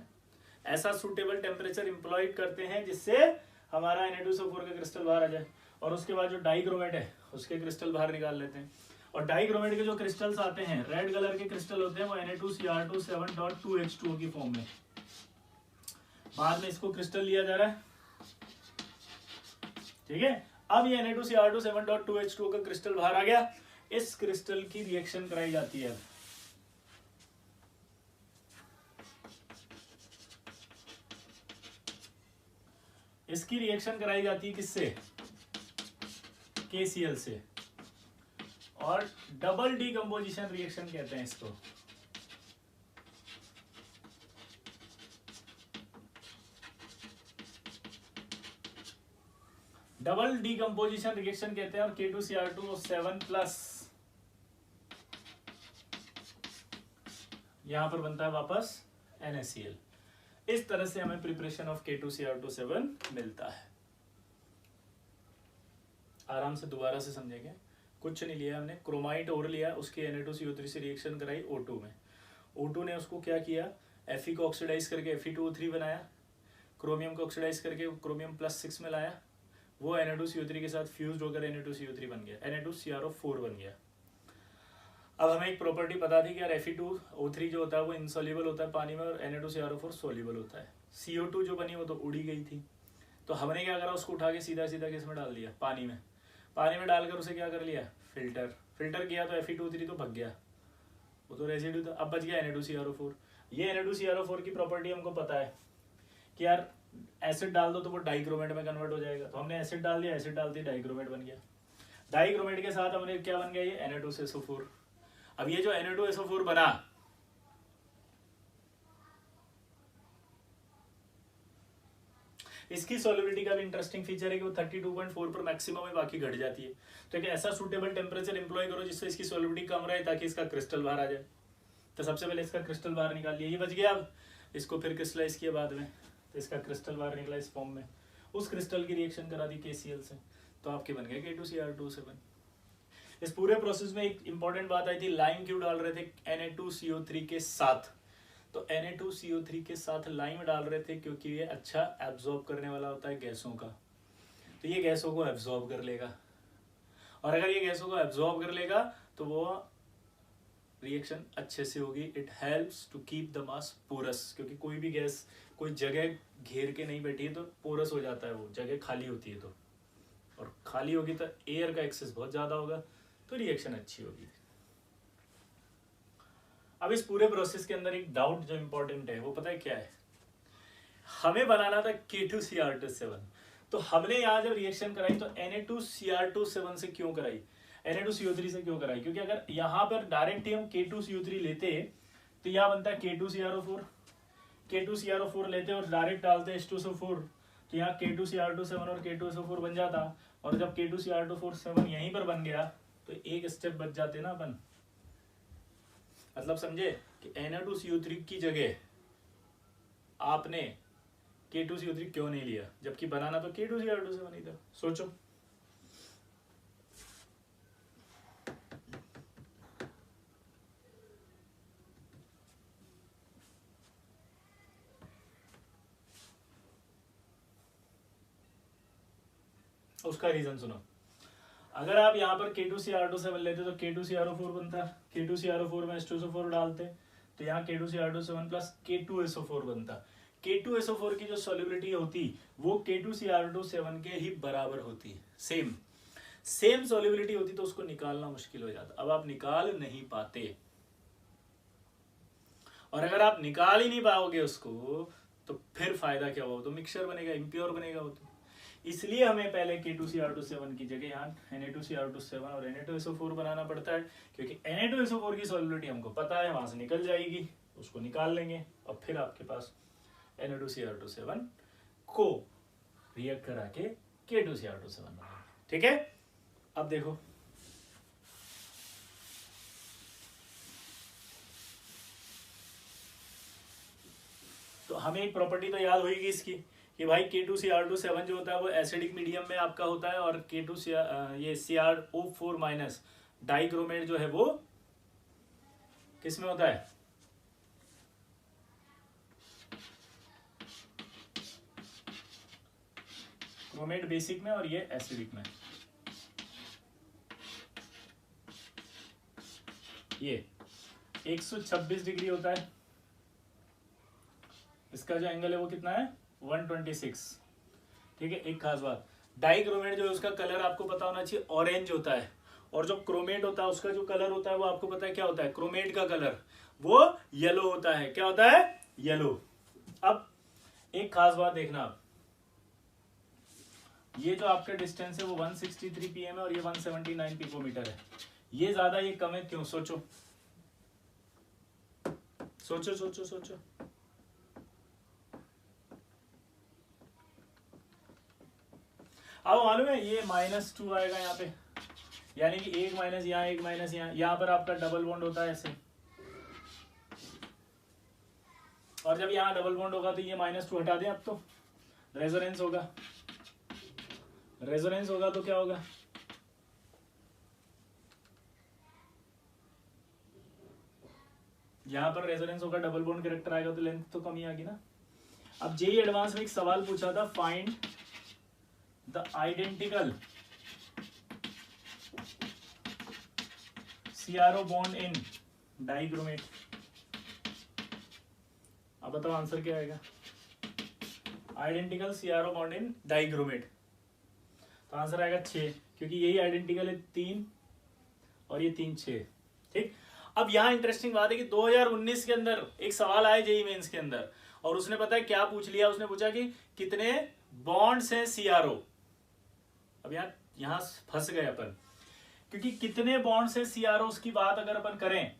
ऐसा सुटेबल टेम्परेचर एम्प्लॉयड करते हैं जिससे हमारा Na2SO4 का क्रिस्टल बाहर आ जाए, और उसके बाद जो डाइक्रोमेट है उसके क्रिस्टल बाहर निकाल लेते हैं। और डाइक्रोमेट के जो क्रिस्टल्स आते हैं, रेड कलर के क्रिस्टल होते हैं, वो Na2Cr2 7.2H2O की फॉर्म में। बाद में इसको क्रिस्टल लिया जा रहा है, ठीक है। अब ये Na2Cr2 7.2H2O का क्रिस्टल बाहर आ गया, इस क्रिस्टल की रिएक्शन कराई जाती है। इसकी रिएक्शन कराई जाती है किससे? KCl से, और डबल डीकंपोजिशन रिएक्शन कहते हैं इसको। डबल डीकंपोजिशन रिएक्शन कहते हैं। और K2Cr2 7 प्लस यहां पर बनता है वापस NaCl। इस तरह से हमें प्रिपरेशन ऑफ K2Cr2 7 मिलता है। आराम से दोबारा से समझेंगे, कुछ नहीं लिया हमने, क्रोमाइट और लिया, उसके Na2CO3 से रिएक्शन कराई O2 में। O2 ने उसको क्या किया, Fe को ऑक्सीडाइज करके Fe2O3 बनाया, क्रोमियम को ऑक्सीडाइज करके क्रोमियम +6 में लाया, वो Na2CO3 के साथ फ्यूज्ड होकर Na2CO3 बन गया, Na2CrO4 बन गया। अब हमें एक प्रॉपर्टी पता थी कि यार Fe2O3 जो होता है वो इनसॉल्युबल होता है पानी में, और Na2CrO4 सॉल्युबल होता है। CO2 जो बनी वो तो उड़ी गई थी, तो हमने क्या करा, उसको उठा के सीधा सीधा किस में डाल दिया, पानी में। पानी में डालकर उसे क्या कर लिया, फिल्टर किया, तो Fe2O3 तो भग गया, वो तो रेसिड्यू था। अब बच गया Na2CrO4। ये Na2CrO4 की प्रॉपर्टी हमको पता है कि यार एसिड डाल दो तो वो डाइक्रोमेट में कन्वर्ट हो जाएगा, तो हमने एसिड डाल दिया, एसिड डालते डाइक्रोमेट बन गया। डाइक्रोमेट के साथ हमने क्या बन गया, ये Na2SO4। अब ये जो Na2SO4 बना, इसकी सॉल्युबिलिटी का भी इंटरेस्टिंग फीचर है कि वो 32.4 पर मैक्सिमम है, बाकी घट जाती है। तो एक ऐसा सूटेबल टेम्परेचर एम्प्लॉय करो जिससे इसकी सॉल्युबिलिटी कम रहे, ताकि इसका क्रिस्टल बाहर आ जाए। तो सबसे पहले इसका क्रिस्टल बाहर निकाल लिया, ये बच गया। अब इसको फिर क्रिस्टलाइज किया बाद में, तो इसका क्रिस्टल बाहर निकला इस फॉर्म में। उस क्रिस्टल की रिएक्शन करा दी KCl से, तो आपके बन गए K2Cr2 7। इस पूरे प्रोसेस में एक इंपॉर्टेंट बात आई थी, लाइम क्यों डाल रहे थे Na2CO3 के साथ। तो Na2CO3 के साथ लाइम डाल रहे थे क्योंकि ये अच्छा एब्जॉर्ब करने वाला होता है गैसों का, तो ये गैसों को एब्जॉर्ब कर लेगा, और अगर ये गैसों को एब्जॉर्ब कर लेगा तो वो रिएक्शन अच्छे से होगी। It helps to keep the mass porous, क्योंकि कोई भी गैस कोई जगह घेर के नहीं बैठी है तो पोरस हो जाता है, वो जगह खाली होती है, तो और खाली होगी तो एयर का एक्सेस बहुत ज़्यादा होगा, तो रिएक्शन अच्छी होगी। अब इस पूरे प्रोसेस के अंदर एक डाउट जो इंपॉर्टेंट है वो पता है क्या है, हमें बनाना था K2Cr2 7, तो हमने यहाँ जब रिएक्शन कराई तो Na2Cr2 7 से क्यों कराई, Na2CO3 से क्यों कराई, क्योंकि अगर यहाँ पर डायरेक्ट ही हम K2CO3 लेते तो यहाँ बनता है K2CrO4, K2CrO4 लेते और डायरेक्ट डालते H2SO4, तो यहाँ K2Cr2 7 और K2SO4 बन जाता, और जब K2Cr2 7 यहीं पर बन गया तो एक स्टेप बच जाते ना अपन। मतलब समझे कि Na2CO3 की जगह आपने K2CO3 क्यों नहीं लिया, जबकि बनाना तो K2Cr2 7 ही था। सोचो, उसका रीजन सुनो। अगर आप यहाँ पर K2Cr2 7 लेते तो K2CrO4 बनता, K2CrO4 में H2SO4 डालते तो यहाँ K2Cr2 7 प्लस K2SO4 बनता। K2SO4 की जो सॉल्युबिलिटी होती वो K2Cr2 7 के ही बराबर होती, सेम सॉल्युबिलिटी होती, तो उसको निकालना मुश्किल हो जाता। अब आप निकाल नहीं पाते, और अगर आप निकाल ही नहीं पाओगे उसको तो फिर फायदा क्या हुआ, तो मिक्सचर बनेगा, इम्प्योर बनेगा वो। तो इसलिए हमें पहले K2Cr2 7 की जगह यहाँ Na2Cr2 7 और Na2SO4 बनाना पड़ता है, क्योंकि Na2SO4 की सॉल्युबिलिटी हमको पता है, वहां से निकल जाएगी, उसको निकाल लेंगे और फिर आपके पास Na2Cr2 7 को रिएक्ट करा के K2Cr2 7 बना। ठीक है, अब देखो तो हमें एक प्रॉपर्टी तो याद होगी इसकी कि भाई K2Cr2 7 जो होता है वो एसिडिक मीडियम में आपका होता है, और ये CrO4 माइनस डाइक्रोमेट जो है वो किस में होता है, क्रोमेट बेसिक में, और ये एसिडिक में। ये 126 डिग्री होता है, इसका जो एंगल है वो कितना है 126। ठीक है, एक खास बात, डाइक्रोमेट जो है उसका कलर आपको पता होना चाहिए ऑरेंज होता है, और जो क्रोमेट होता है उसका जो कलर होता है वो आपको पता है क्या होता है, क्रोमेट का कलर वो येलो होता है। क्या होता है, येलो। अब एक खास बात देखना आप, ये जो आपका डिस्टेंस है वो 163 pm है और ये 179 पिकोमीटर है, ये ज्यादा ये कम है, क्यों? सोचो सोचो सोचो सोचो। अब मालूम है ये -2 आएगा यहाँ पे, यानी कि एक माइनस यहाँ, एक माइनस यहाँ पर आपका डबल बॉन्ड होता है ऐसे, और जब यहाँ डबल बॉन्ड होगा तो ये -2 हटा दें, अब तो रेजोनेंस होगा, रेजोनेंस होगा तो क्या होगा, यहां पर रेजोनेंस होगा, डबल बॉन्ड कैरेक्टर आएगा तो लेंथ तो कम ही आएगी ना। अब जेई एडवांस में एक सवाल पूछा था, find the identical CRO bond in dichromate. अब बताओ आंसर क्या आएगा, identical CRO bond in dichromate, तो आंसर आएगा 6, क्योंकि यही आइडेंटिकल है 3 और ये 3 6। ठीक, अब यहाँ इंटरेस्टिंग बात है कि 2019 के अंदर एक सवाल आया जेईई मेंस के अंदर, और उसने पता है क्या पूछ लिया, उसने पूछा कि कितने बॉन्ड्स हैं CRO। अब यहाँ फंस गए अपन, क्योंकि कितने बॉन्ड्स हैं CROs की बात अगर अपन करें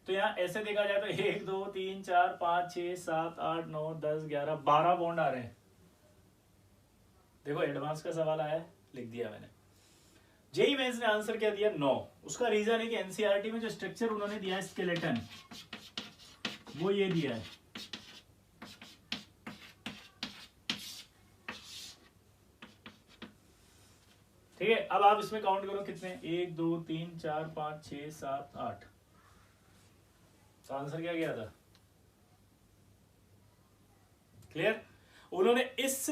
तो यहाँ ऐसे देखा जाए तो 1 2 3 4 5 6 7 8 9 10 11 12 बॉन्ड आ रहे हैं। देखो एडवांस का सवाल आया है, लिख दिया मैंने। जेईई मेंस ने आंसर क्या दिया, 9। उसका रीजन है कि एनसीईआरटी में जो स्ट्रक्चर उन्होंने दिया है स्केलेटन, वो ये दिया है। ठीक है, अब आप इसमें काउंट करो कितने, 1 2 3 4 5 6 7 8, तो आंसर क्या गया था, क्लियर। उन्होंने इस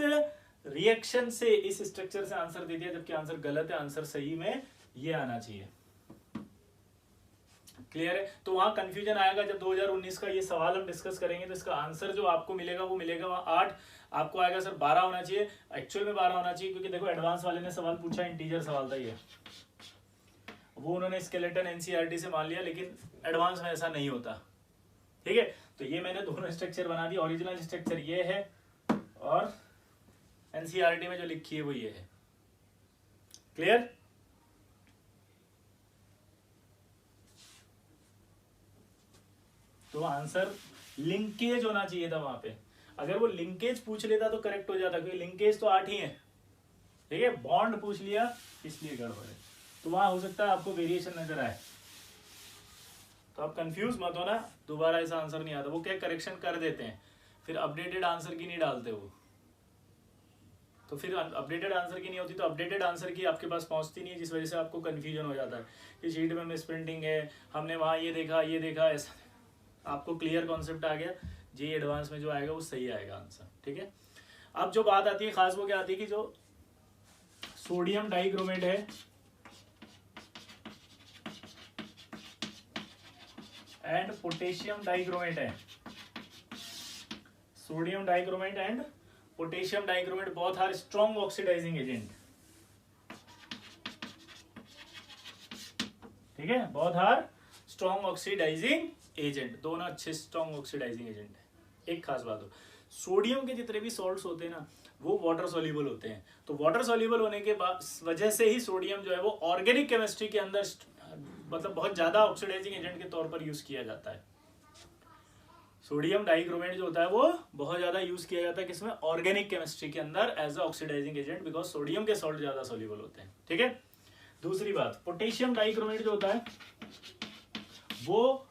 रिएक्शन से, इस स्ट्रक्चर से आंसर दे दिया, जबकि आंसर गलत है, आंसर सही में ये आना चाहिए। क्लियर है, तो वहां कंफ्यूजन आएगा जब 2019 का ये सवाल हम डिस्कस करेंगे, तो इसका आंसर जो आपको मिलेगा वो मिलेगा वहां 8, आपको आएगा सर 12 होना चाहिए, एक्चुअल में 12 होना चाहिए, क्योंकि देखो एडवांस वाले ने सवाल पूछा, इंटीजर सवाल था ये, वो उन्होंने स्केलेटन एनसीईआरटी से मान लिया, लेकिन एडवांस में ऐसा नहीं होता। ठीक है, तो ये मैंने दोनों स्ट्रक्चर बना दी, ओरिजिनल स्ट्रक्चर ये है और एनसीईआरटी में जो लिखी है वो ये है। क्लियर, तो आंसर लिंकेज होना चाहिए था वहां पे, अगर वो लिंकेज पूछ लेता तो करेक्ट हो जाता, क्योंकि लिंकेज तो 8 ही है। ठीक है, बॉन्ड पूछ लिया इसलिए गड़बड़ है, तो वहां हो सकता है आपको वेरिएशन नजर आए, तो आप कंफ्यूज मत हो ना, दोबारा ऐसा आंसर नहीं आता। वो क्या करेक्शन कर देते हैं, फिर अपडेटेड आंसर की नहीं डालते वो, तो फिर अपडेटेड आंसर की नहीं होती, तो अपडेटेड आंसर की आपके पास पहुंचती नहीं है, जिस वजह से आपको कंफ्यूजन हो जाता है कि शीट में मिस प्रिंटिंग है, हमने वहां ये देखा ऐसा। आपको क्लियर कॉन्सेप्ट आ गया, जेईई एडवांस में जो आएगा वो सही आएगा आंसर। ठीक है, अब जो बात आती है खास, वो क्या आती है कि जो सोडियम डाइक्रोमेट है एंड पोटेशियम डाइक्रोमेट है, sodium dichromate and potassium dichromate both are strong oxidising agent. ठीक है, both are strong oxidising agent, दोनों अच्छे स्ट्रॉन्ग ऑक्सीडाइजिंग एजेंट है। एक खास बात हो, सोडियम के जितने भी सॉल्ट्स होते हैं ना वो वाटर सॉल्युबल होते हैं, तो वाटर सॉल्युबल होने के वजह से ही सोडियम जो है वो ऑर्गेनिक केमिस्ट्री के अंदर मतलब बहुत ज्यादा ऑक्सीडाइजिंग एजेंट के तौर पर यूज किया जाता है। सोडियम डाइक्रोमेट जो होता है वो बहुत ज्यादा यूज किया जाता है किसमें, ऑर्गेनिक केमिस्ट्री के अंदर as a oxidising agent, because sodium के सॉल्ट ज्यादा सॉल्युबल होते हैं। ठीक है, दूसरी बात, पोटेशियम डाइक्रोमेट जो होता है वो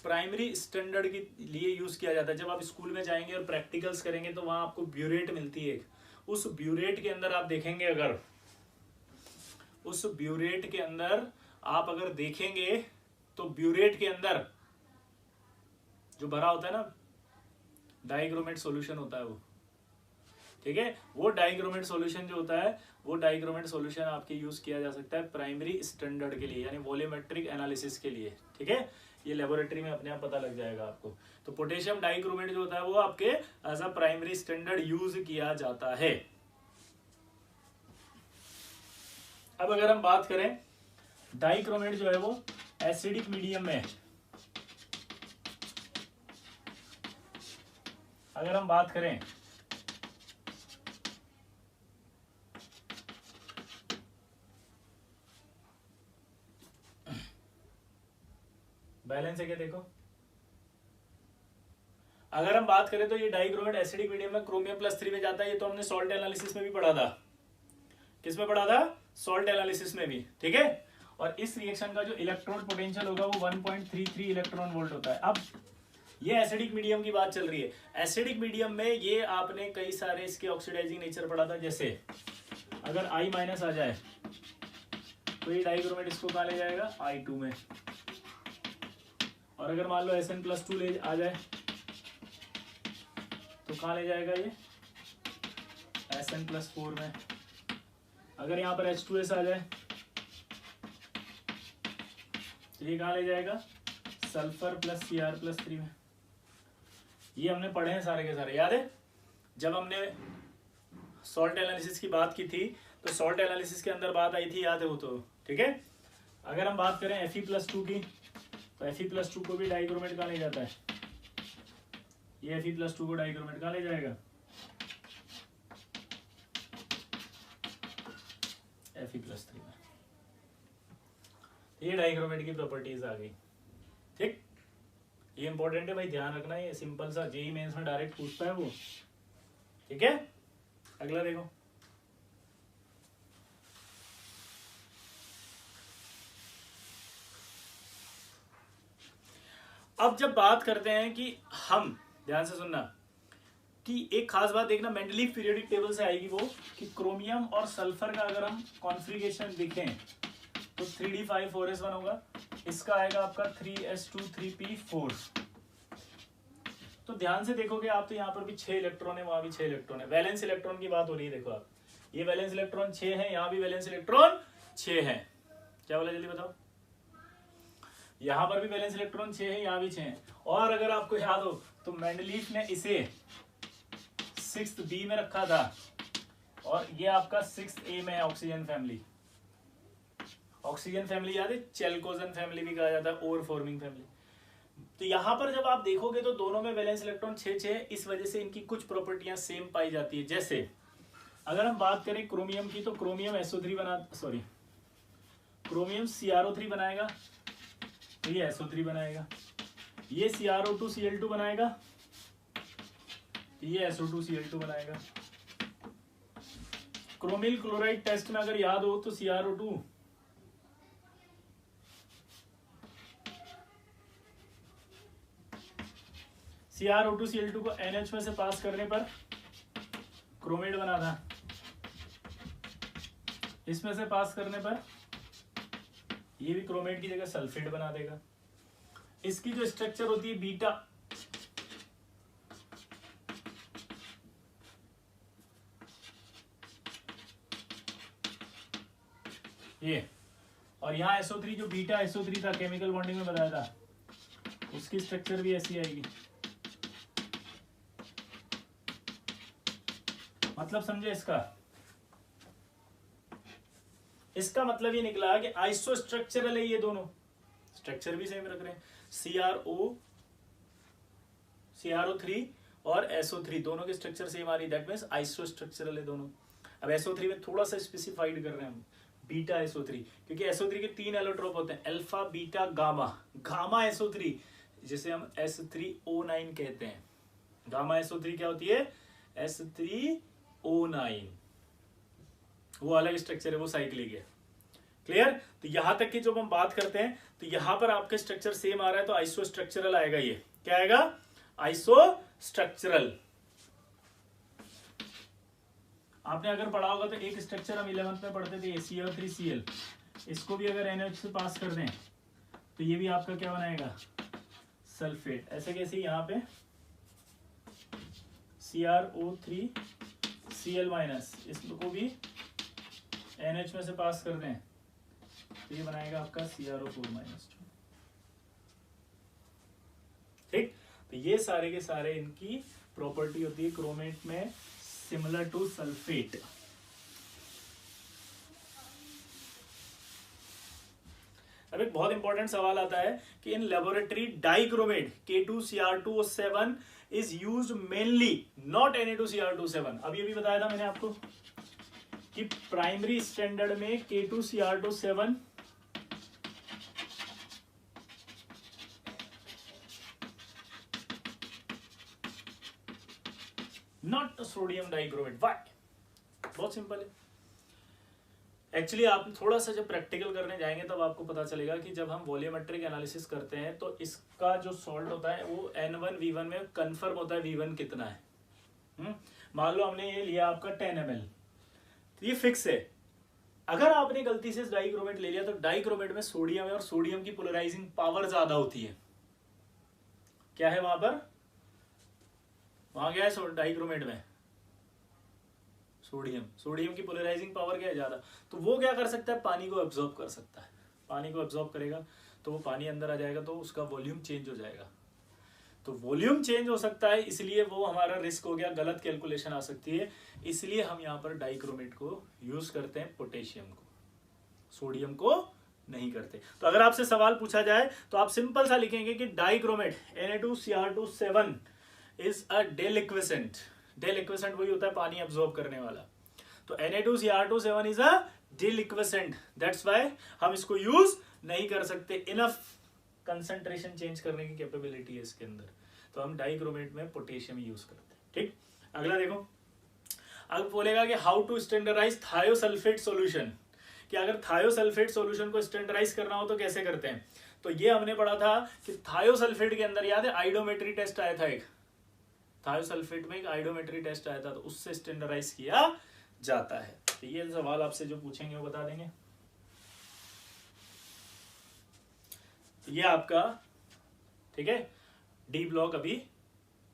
प्राइमरी स्टैंडर्ड के लिए यूज किया जाता है। जब आप स्कूल में जाएंगे और प्रैक्टिकल्स करेंगे तो वहां आपको ब्यूरेट मिलती है, उस ब्यूरेट के अंदर आप देखेंगे, अगर उस ब्यूरेट के अंदर आप अगर देखेंगे तो ब्यूरेट के अंदर जो भरा होता है ना डाइक्रोमेट सॉल्यूशन होता है वो। ठीक है, वो डाइक्रोमेट सॉल्यूशन जो होता है वो डाइक्रोमेट सॉल्यूशन आपके यूज किया जा सकता है प्राइमरी स्टैंडर्ड के लिए, यानी वॉल्यूमेट्रिक एनालिसिस के लिए। ठीक है, ये लेबोरेटरी में अपने आप पता लग जाएगा आपको। तो पोटेशियम डाइक्रोमेट जो होता है वो आपके as a primary standard use किया जाता है। अब अगर हम बात करें डाइक्रोमेट जो है वो एसिडिक मीडियम में, अगर हम बात करें बैलेंस है क्या, देखो अगर हम बात करें तो ये डाइक्रोमेट एसिडिक मीडियम में क्रोमियम +3 में जाता है। ये तो हमने सॉल्ट एनालिसिस में भी पढ़ा था। किस में पढ़ा था? सॉल्ट एनालिसिस में भी, ठीक है। और इस रिएक्शन का जो इलेक्ट्रोड पोटेंशियल होगा वो 1.33 इलेक्ट्रॉन वोल्ट होता है। अब ये एसिडिक मीडियम की बात चल रही है। एसिडिक मीडियम में ये आपने कई सारे इसके ऑक्सीडाइजिंग नेचर पढ़ा था। जैसे अगर I- आ जाए तो ये डाइक्रोमेट इसको कहाँ ले जाएगा? I2 में। और अगर मान लो SN+2 ले आ जाए तो कहाँ ले जाएगा? ये SN+4 में। अगर यहाँ पर H2S आ जाए तो ये कहाँ ले जाएगा? सल्फर +Cr+3 में। ये हमने पढ़े हैं सारे के सारे, याद है? जब हमने सॉल्ट एनालिसिस की बात की थी तो सॉल्ट एनालिसिस के अंदर बात आई थी, याद है वो तो, ठीक है। अगर हम बात करें Fe+2 की तो Fe+2 को भी डाइक्रोमेट कहाँ ले जाता है? ये Fe+2 को डाइक्रोमेट कहाँ ले जाएगा? Fe+3 में। ये डाइक्रोमेट की प्रॉपर्टीज आ गई, ठीक। ये इंपॉर्टेंट है भाई, ध्यान रखना। ये सिंपल सा जेईई मेंस में डायरेक्ट पूछता है वो, ठीक है। अगला देखो, अब जब बात करते हैं कि हम, ध्यान से सुनना, कि एक खास बात देखना, मेंडलीफ पीरियोडिक टेबल से आएगी वो, कि क्रोमियम और सल्फर का अगर हम कॉन्फ़िगरेशन देखें तो 3d5 4s1 होगा। इसका आएगा आपका 3s2 3p4। तो ध्यान से देखोगे आप तो यहाँ पर भी 6 इलेक्ट्रॉन है, वहां भी 6 इलेक्ट्रॉन है। वैलेंस इलेक्ट्रॉन की बात हो रही है, देखो आप, ये वैलेंस इलेक्ट्रॉन 6 है, यहाँ भी वैलेंस इलेक्ट्रॉन 6 है। क्या बोला जल्दी बताओ? यहाँ पर भी वैलेंस इलेक्ट्रॉन 6 है, यहाँ भी 6 है। और अगर आपको याद हो तो मेंडलीफ ने इसे 6th B में रखा था और ये आपका 6th A में है। ऑक्सीजन फैमिली, ऑक्सीजन फैमिली याद है? चेल्कोजन फैमिली भी कहा जाता है, ओर फॉर्मिंग फैमिली। तो यहां पर जब आप देखोगे तो दोनों में वैलेंस इलेक्ट्रॉन 6-6 है। इस वजह से इनकी कुछ प्रॉपर्टियां सेम पाई जाती है। जैसे अगर हम बात करें क्रोमियम की तो क्रोमियम SO3 क्रोमियम CrO3 बनाएगा तो ये SO3 बनाएगा। ये CrO2 Cl2 बनाएगा तो ये SO2 Cl2 बनाएगा। क्रोमिल क्लोराइड टेस्ट में अगर याद हो तो CrO2 Cl2 को NH में से पास करने पर क्रोमेट बना था, इसमें से पास करने पर ये भी क्रोमेट की जगह सल्फेट बना देगा। इसकी जो स्ट्रक्चर होती है बीटा, ये, और यहाँ SO3 जो बीटा SO3 था, केमिकल बॉन्डिंग में बताया था, उसकी स्ट्रक्चर भी ऐसी आएगी। मतलब समझे इसका मतलब ये निकला कि आइसो स्ट्रक्चरल है, ये दोनों स्ट्रक्चर भी सेम रख रहे हैं। CrO3 और SO3 दोनों के स्ट्रक्चर सेम आ रही, दैट मींस आइसो स्ट्रक्चरल है दोनों। अब SO3 में थोड़ा सा स्पेसिफाइड कर रहे हैं हम, बीटा SO3, क्योंकि SO3 के 3 एलोट्रोप होते हैं, alpha beta gamma. Gamma SO3 जिसे हम S3O9 कहते हैं। गामा SO3 क्या होती है? S3O9, वो अलग स्ट्रक्चर है, वो साइक्लिक है। क्लियर? तो यहां तक की जब हम बात करते हैं तो यहां पर आपके स्ट्रक्चर सेम आ रहा है तो आइसो स्ट्रक्चरल आएगा। ये क्या आएगा? Iso structural. आपने अगर पढ़ा होगा तो एक स्ट्रक्चर हम 11th में पढ़ते थे, Cl3Cl, इसको भी अगर NH से पास कर दें तो ये भी आपका क्या बनाएगा? सल्फेट। ऐसे कैसे यहाँ पे CrO3Cl-, इसको भी NH में से पास कर दें तो ये बनाएगा आपका CrO4-2। तो ये सारे के सारे इनकी प्रॉपर्टी होती है क्रोमेट में सिमिलर टू सल्फेट। अब एक बहुत इंपॉर्टेंट सवाल आता है कि in laboratory dichromate K2Cr2O7 is used mainly not Na2Cr27। अभी अभी बताया था मैंने आपको कि प्राइमरी स्टैंडर्ड में K2Cr27 not sodium dichromate. Why? बहुत सिंपल है। एक्चुअली आप थोड़ा सा जब प्रैक्टिकल करने जाएंगे तब आपको पता चलेगा कि जब हम वॉल्यूमेट्रिक एनालिसिस करते हैं तो इसका जो सॉल्ट होता है वो N1V1 में कंफर्म होता है V1 कितना है। मान लो हमने ये लिया आपका 10 ml, तो ये फिक्स है। अगर आपने गलती से डाइक्रोमेट ले लिया तो डाइक्रोमेट में सोडियम है और सोडियम की पोलराइजिंग पावर ज्यादा होती है। क्या है वहां पर? वहां क्या है डाइक्रोमेट में? सोडियम की पोलराइजिंग पावर क्या है? ज्यादा। तो वो क्या कर सकता है? पानी को एब्जॉर्ब कर सकता है। पानी को एब्जॉर्ब करेगा तो वो पानी अंदर आ जाएगा तो उसका वॉल्यूम चेंज हो जाएगा। तो वॉल्यूम चेंज हो सकता है, इसलिए वो हमारा रिस्क हो गया, गलत कैलकुलेशन आ सकती है। इसलिए हम यहाँ पर डाइक्रोमेट को यूज करते हैं, पोटेशियम को, सोडियम को नहीं करते। तो अगर आपसे सवाल पूछा जाए तो आप सिंपल सा लिखेंगे कि dichromate Na2Cr27 is a deliquescent. Deliquescent वही होता है पानी एब्जॉर्ब करने वाला। तो Na2Cr27 is a deliquescent, that's why हम इसको यूज नहीं कर सकते। इनफ कंसंट्रेशन चेंज करने की कैपेबिलिटी है इसके अंदर, तो हम डाइक्रोमेट में पोटेशियम यूज करते हैं। ठीक, अगला देखो। अब बोलेगा कि how to standardise thiosulphate solution, कि अगर थायोसल्फेट सॉल्यूशन को स्टैंडर्डाइज करना हो तो कैसे करते हैं। तो ये हमने पढ़ा था कि थायोसल्फेट के अंदर याद है आइडोमेट्री टेस्ट आया था, एक थायोसल्फेट में एक आइडोमेट्री टेस्ट आया था, तो उससे स्टैंडर्डाइज किया जाता है। तो ये सवाल आपसे जो पूछेंगे वो बता देंगे। ये आपका ठीक है डी ब्लॉक अभी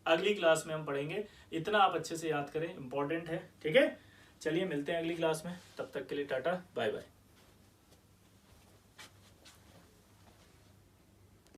अगली क्लास में हम पढ़ेंगे। इतना आप अच्छे से याद करें, इंपॉर्टेंट है। ठीक है, चलिए मिलते हैं अगली क्लास में, तब तक के लिए टाटा बाय बाय।